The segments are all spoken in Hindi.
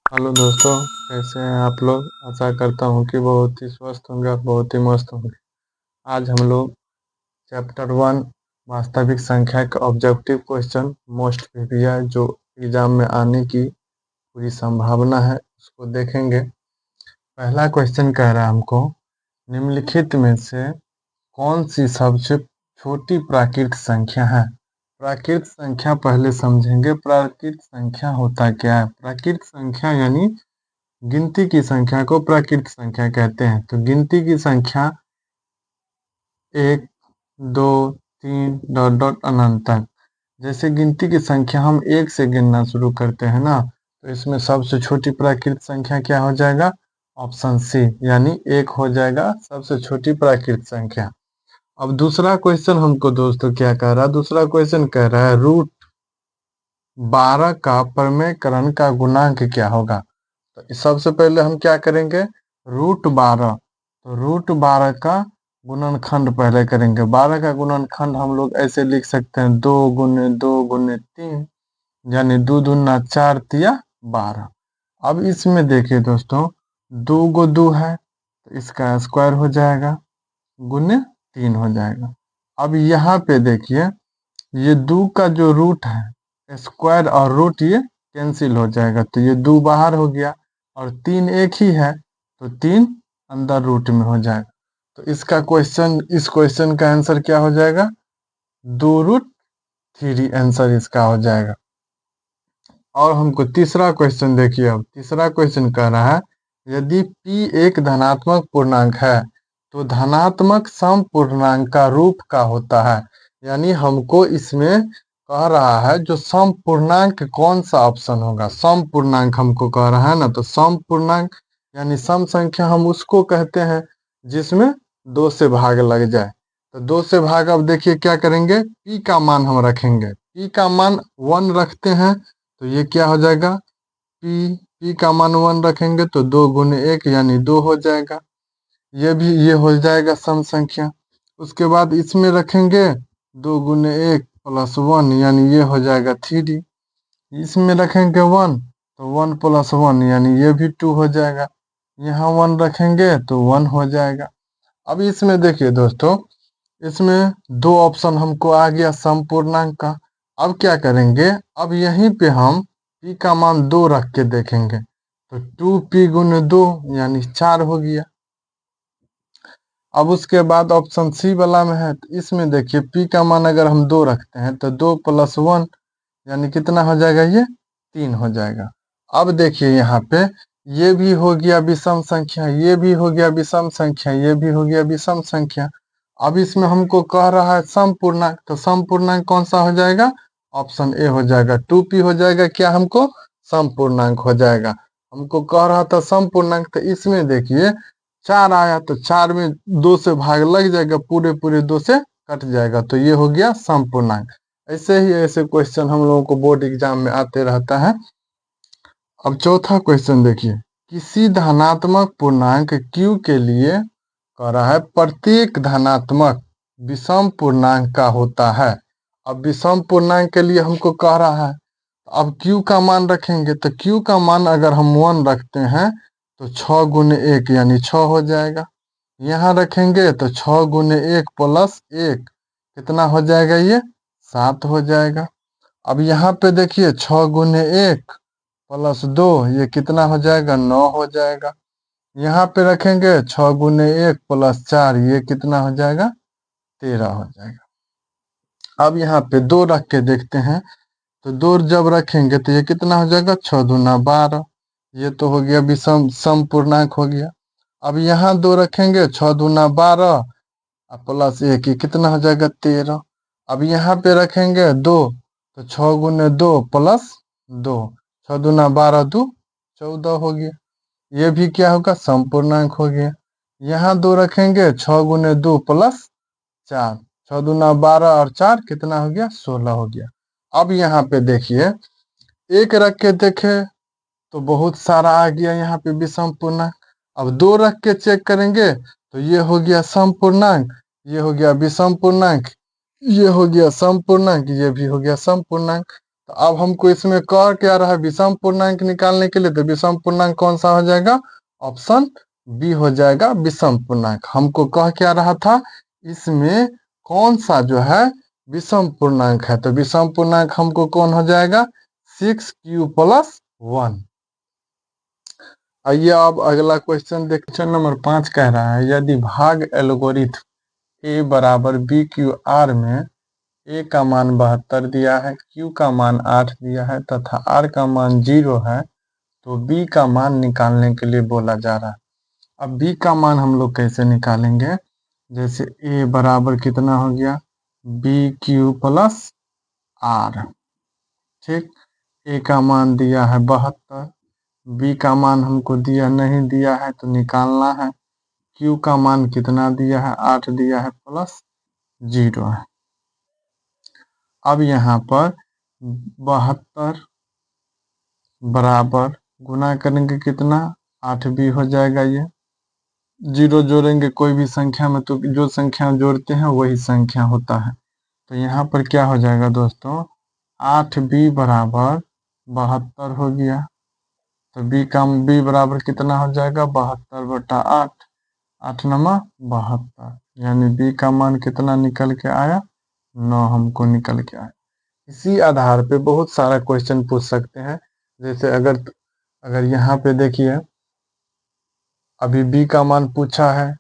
हेलो दोस्तों, कैसे हैं आप लोग। आशा करता हूँ कि बहुत ही स्वस्थ होंगे और बहुत ही मस्त होंगे। आज हम लोग चैप्टर 1 वास्तविक संख्या का ऑब्जेक्टिव क्वेश्चन मोस्ट प्रीवियस जो एग्जाम में आने की पूरी संभावना है उसको देखेंगे। पहला क्वेश्चन कह रहा है हमको, निम्नलिखित में से कौन सी सबसे छोटी प्राकृत संख्या है। प्राकृत संख्या पहले समझेंगे। प्राकृत संख्या होता क्या है। प्राकृत संख्या यानी गिनती की संख्या को प्राकृत संख्या कहते हैं। तो गिनती की संख्या 1, 2, 3 डॉट डॉट अनंत तक। जैसे गिनती की संख्या हम 1 से गिनना शुरू करते हैं ना, तो इसमें सबसे छोटी प्राकृत संख्या क्या हो जाएगा। ऑप्शन सी यानी 1 हो जाएगा सबसे छोटी प्राकृत संख्या। अब दूसरा क्वेश्चन हमको दोस्तों क्या कह रहा है। दूसरा क्वेश्चन कह रहा है √12 का प्रमेयकरण का गुणांक क्या होगा। तो सबसे पहले हम क्या करेंगे, √12। तो √12 का गुणनखंड पहले करेंगे। 12 का गुणनखंड हम लोग ऐसे लिख सकते हैं, 2 × 2 × 3 यानी 2×2 = 4 तिया 12। अब इसमें देखिए दोस्तों, 2 है तो इसका स्क्वायर हो जाएगा, गुने 3 हो जाएगा। अब यहाँ पे देखिए, ये 2 का जो रूट है स्क्वायर और रूट ये कैंसिल हो जाएगा, तो ये 2 बाहर हो गया और 3 एक ही है तो 3 अंदर रूट में हो जाएगा। तो इस क्वेश्चन का आंसर क्या हो जाएगा, 2√3 आंसर इसका हो जाएगा। और हमको तीसरा क्वेश्चन देखिए। अब तीसरा क्वेश्चन कह रहा है, यदि p एक धनात्मक पूर्णांक है तो धनात्मक सम पूर्णांक का रूप का होता है। यानी हमको इसमें कह रहा है जो सम पूर्णांक कौन सा ऑप्शन होगा। सम पूर्णांक हमको कह रहा है ना, तो सम पूर्णांक यानी सम संख्या हम उसको कहते हैं जिसमें 2 से भाग लग जाए। तो 2 से भाग, अब देखिए क्या करेंगे, p का मान हम रखेंगे। p का मान 1 रखते हैं तो ये क्या हो जाएगा, p का मान 1 रखेंगे तो 2 × 1 यानी 2 हो जाएगा। ये हो जाएगा सम संख्या। उसके बाद इसमें रखेंगे 2 × 1 + 1 यानी ये हो जाएगा 3। इसमें रखेंगे 1 तो 1 + 1 यानी ये भी 2 हो जाएगा। यहाँ 1 रखेंगे तो 1 हो जाएगा। अब इसमें देखिए दोस्तों, इसमें 2 ऑप्शन हमको आ गया सम पूर्णांक का। अब क्या करेंगे, अब यहीं पे हम p का मान 2 रख के देखेंगे तो 2p × 2 यानी 4 हो गया। अब उसके बाद ऑप्शन सी वाला में है, तो इसमें देखिए p का मान अगर हम 2 रखते हैं तो 2 + 1 यानी कितना हो जाएगा, ये 3 हो जाएगा। अब देखिए यहाँ पे ये भी हो गया विषम संख्या, ये भी हो गया विषम संख्या, ये भी हो गया विषम संख्या। अब इसमें हमको कह रहा है सम पूर्णांक, तो सम पूर्णांक कौन सा हो जाएगा, ऑप्शन ए हो जाएगा, 2p हो जाएगा। क्या हमको सम पूर्णांक हो जाएगा। हमको कह रहा था सम पूर्णांक, तो इसमें देखिए 4 आया तो 4 में 2 से भाग लग जाएगा, पूरे पूरे 2 से कट जाएगा, तो ये हो गया सम पूर्णांक। ऐसे ही ऐसे क्वेश्चन हम लोगों को बोर्ड एग्जाम में आते रहता है। अब चौथा क्वेश्चन देखिए, किसी धनात्मक पूर्णांक q के लिए कह रहा है प्रत्येक धनात्मक विषम पूर्णांक का होता है। अब विषम पूर्णांक के लिए हमको कह रहा है, अब q का मान रखेंगे तो q का मान अगर हम 1 रखते हैं तो 6 × 1 यानी 6 हो जाएगा। यहाँ रखेंगे तो 6 × 1 + 1 कितना हो जाएगा, ये 7 हो जाएगा। अब यहाँ पे देखिए 6 × 1 + 2 ये कितना हो जाएगा, 9 हो जाएगा। यहाँ पे रखेंगे 6 × 1 + 4 ये कितना हो जाएगा, 13 हो जाएगा। अब यहाँ पे 2 रख के देखते हैं, तो 2 जब रखेंगे तो ये कितना हो जाएगा, 6 दूना 12। ये तो हो गया विषम सम पूर्णांक हो गया। अब यहाँ 2 रखेंगे, 6 दूना 12 +1 ये कितना हो जाएगा, 13। अब यहाँ पे रखेंगे 2 तो 6 × 2 + 2, 6 दूना 12 2 14 हो गया। ये भी क्या होगा, समपूर्णांक हो गया। यहाँ 2 रखेंगे, 6 × 2 + 4, 6 दूना 12 और 4 कितना हो गया, 16 हो गया। अब यहाँ पे देखिए 1 रख के देखे तो बहुत सारा आ गया यहाँ पे विषम पूर्णांक। अब 2 रख के चेक करेंगे तो ये हो गया सम पूर्णांक, ये हो गया विषम पूर्णांक, ये हो गया सम पूर्णांक, ये भी हो गया सम पूर्णांक। तो अब हमको इसमें कह क्या रहा है, विषम पूर्णांक निकालने के लिए, तो विषम पूर्णांक कौन सा हो जाएगा, ऑप्शन बी हो जाएगा विषम पूर्णांक। हमको कह क्या रहा था, इसमें कौन सा जो है विषम पूर्णांक है, तो विषम पूर्णांक हमको कौन हो जाएगा, 6q+1। आइए अब अगला क्वेश्चन देख, क्वेश्चन नंबर 5 कह रहा है, यदि भाग एल्गोरिथम a बराबर BQ/R में a का मान 72 दिया है, q का मान 8 दिया है तथा r का मान 0 है, तो b का मान निकालने के लिए बोला जा रहा है। अब b का मान हम लोग कैसे निकालेंगे, जैसे a बराबर कितना हो गया, BQ+R, ठीक। a का मान दिया है 72, b का मान हमको नहीं दिया है तो निकालना है, q का मान कितना दिया है, 8 दिया है प्लस 0 है। अब यहाँ पर 72 बराबर गुना करेंगे कितना, 8 भी हो जाएगा, ये 0 जोड़ेंगे कोई भी संख्या में तो जो संख्या जोड़ते हैं वही संख्या होता है। तो यहाँ पर क्या हो जाएगा दोस्तों, 8b बराबर 72 हो गया, तो b बराबर कितना हो जाएगा, 72/8, 8 नमा 72, यानी b का मान कितना निकल के आया, 9 हमको निकल के आया। इसी आधार पे बहुत सारा क्वेश्चन पूछ सकते हैं, जैसे अगर यहाँ पे देखिए, अभी b का मान पूछा है,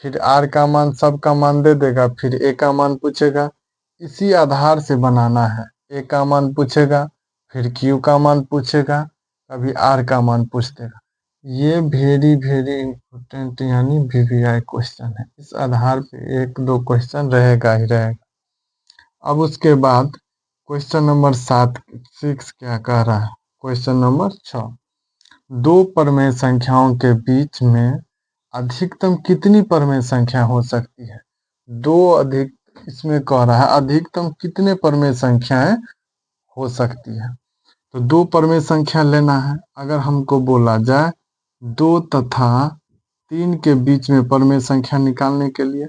फिर r का मान, सबका मान दे देगा, फिर a का मान पूछेगा, इसी आधार से बनाना है। a का मान पूछेगा, फिर q का मान पूछेगा, कभी r का मान पूछ देगा। ये वेरी वेरी इंपॉर्टेंट यानी VVI क्वेश्चन है, इस आधार पे 1-2 क्वेश्चन रहेगा ही रहेगा। अब उसके बाद क्वेश्चन नंबर 6 क्या कह रहा है, क्वेश्चन नंबर 6, दो परमेय संख्याओं के बीच में अधिकतम कितनी परमेय संख्या हो सकती है, इसमें कह रहा है अधिकतम कितने परमेय संख्याएं हो सकती है। तो दो परमेय संख्या लेना है, अगर हमको बोला जाए 2 तथा 3 के बीच में परमेय संख्या निकालने के लिए,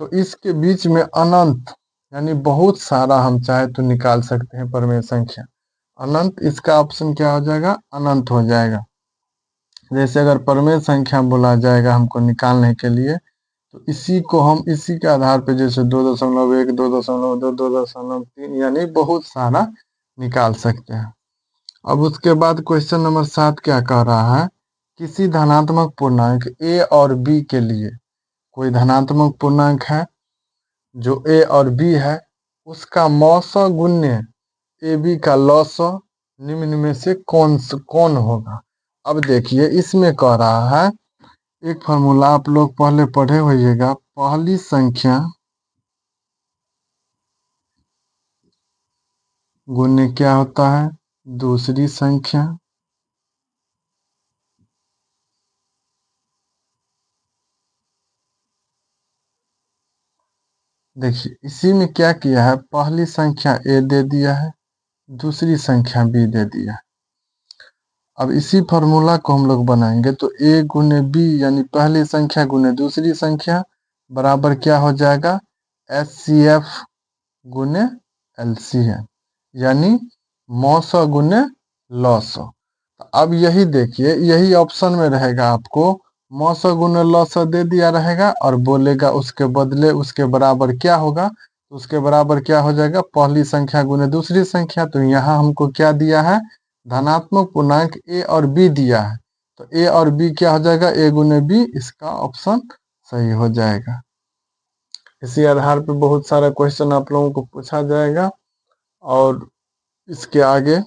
तो इसके बीच में अनंत यानी बहुत सारा हम चाहे तो निकाल सकते हैं परमेय संख्या, अनंत, इसका ऑप्शन क्या हो जाएगा, अनंत हो जाएगा। जैसे अगर परमेय संख्या बोला जाएगा हमको निकालने के लिए, तो इसी को हम इसी के आधार पे जैसे 2.1, 2.2, 2.3 यानी बहुत सारा निकाल सकते हैं। अब उसके बाद क्वेश्चन नंबर 7 क्या कह रहा है, किसी धनात्मक पूर्णांक a और b के लिए, कोई धनात्मक पूर्णांक है जो a और b है, उसका मौसा गुण्य ab का लौसा निम्न में से कौन होगा। अब देखिए इसमें कह रहा है, एक फार्मूला आप लोग पहले पढ़े होइएगा, पहली संख्या गुण्य क्या होता है, दूसरी संख्या, देखिए इसी में क्या किया है, पहली संख्या a दे दिया है, दूसरी संख्या b दे दिया है। अब इसी फार्मूला को हम लोग बनाएंगे, तो a गुने b यानी पहली संख्या गुने दूसरी संख्या बराबर क्या हो जाएगा, HCF गुने LCM यानी मौसा गुने लौसा। अब यही देखिए, यही ऑप्शन में रहेगा, आपको मौसा गुने लौसा दे दिया रहेगा और बोलेगा उसके बदले उसके बराबर क्या होगा, तो उसके बराबर क्या हो जाएगा, पहली संख्या गुने दूसरी संख्या। तो यहाँ हमको क्या दिया है, धनात्मक पूर्णांक a और b दिया है, तो a और b क्या हो जाएगा, a गुने b, इसका ऑप्शन सही हो जाएगा। इसी आधार पर बहुत सारा क्वेश्चन आप लोगों को पूछा जाएगा। और इसके आगे